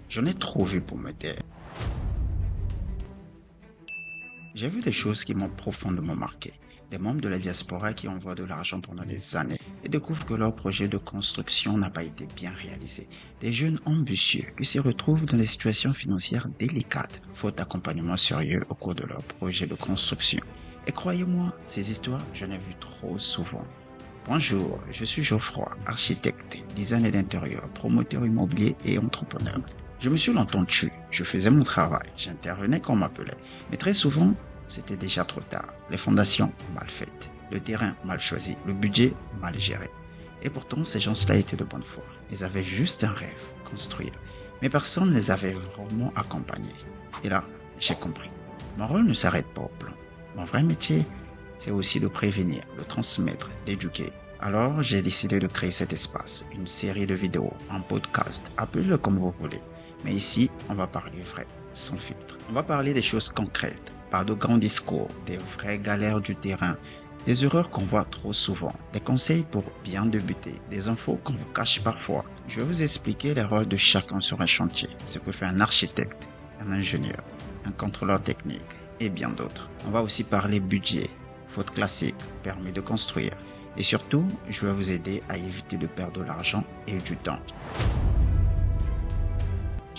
J'en ai trop vu pour me taire. J'ai vu des choses qui m'ont profondément marqué. Des membres de la diaspora qui envoient de l'argent pendant des années et découvrent que leur projet de construction n'a pas été bien réalisé. Des jeunes ambitieux qui se retrouvent dans des situations financières délicates, faute d'accompagnement sérieux au cours de leur projet de construction. Et croyez-moi, ces histoires, j'en ai vu trop souvent. Bonjour, je suis Geoffroy, architecte, designer d'intérieur, promoteur immobilier et entrepreneur. Je me suis longtemps tué, je faisais mon travail, j'intervenais quand on m'appelait, mais très souvent, c'était déjà trop tard. Les fondations mal faites, le terrain mal choisi, le budget mal géré. Et pourtant, ces gens-là étaient de bonne foi. Ils avaient juste un rêve, construire. Mais personne ne les avait vraiment accompagnés. Et là, j'ai compris. Mon rôle ne s'arrête pas au plan. Mon vrai métier, c'est aussi de prévenir, de transmettre, d'éduquer. Alors, j'ai décidé de créer cet espace, une série de vidéos, un podcast, appelez-le comme vous voulez. Mais ici, on va parler vrai, sans filtre. On va parler des choses concrètes, pas de grands discours, des vraies galères du terrain, des erreurs qu'on voit trop souvent, des conseils pour bien débuter, des infos qu'on vous cache parfois. Je vais vous expliquer les rôles de chacun sur un chantier, ce que fait un architecte, un ingénieur, un contrôleur technique et bien d'autres. On va aussi parler budget, faute classique, permis de construire. Et surtout, je vais vous aider à éviter de perdre de l'argent et du temps.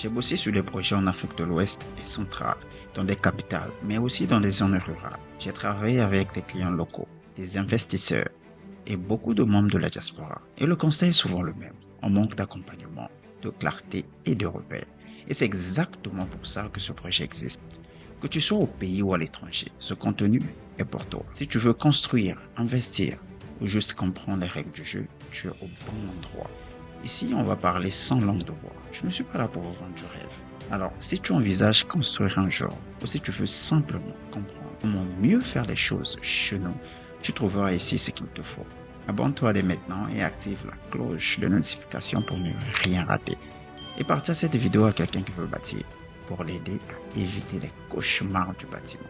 J'ai bossé sur des projets en Afrique de l'Ouest et centrale, dans des capitales, mais aussi dans les zones rurales. J'ai travaillé avec des clients locaux, des investisseurs et beaucoup de membres de la diaspora. Et le constat est souvent le même. On manque d'accompagnement, de clarté et de repères. Et c'est exactement pour ça que ce projet existe. Que tu sois au pays ou à l'étranger, ce contenu est pour toi. Si tu veux construire, investir ou juste comprendre les règles du jeu, tu es au bon endroit. Ici, on va parler sans langue de bois. Je ne suis pas là pour vous vendre du rêve. Alors, si tu envisages construire un jour, ou si tu veux simplement comprendre comment mieux faire les choses chez nous, tu trouveras ici ce qu'il te faut. Abonne-toi dès maintenant et active la cloche de notification pour ne rien rater. Et partage cette vidéo à quelqu'un qui veut bâtir, pour l'aider à éviter les cauchemars du bâtiment.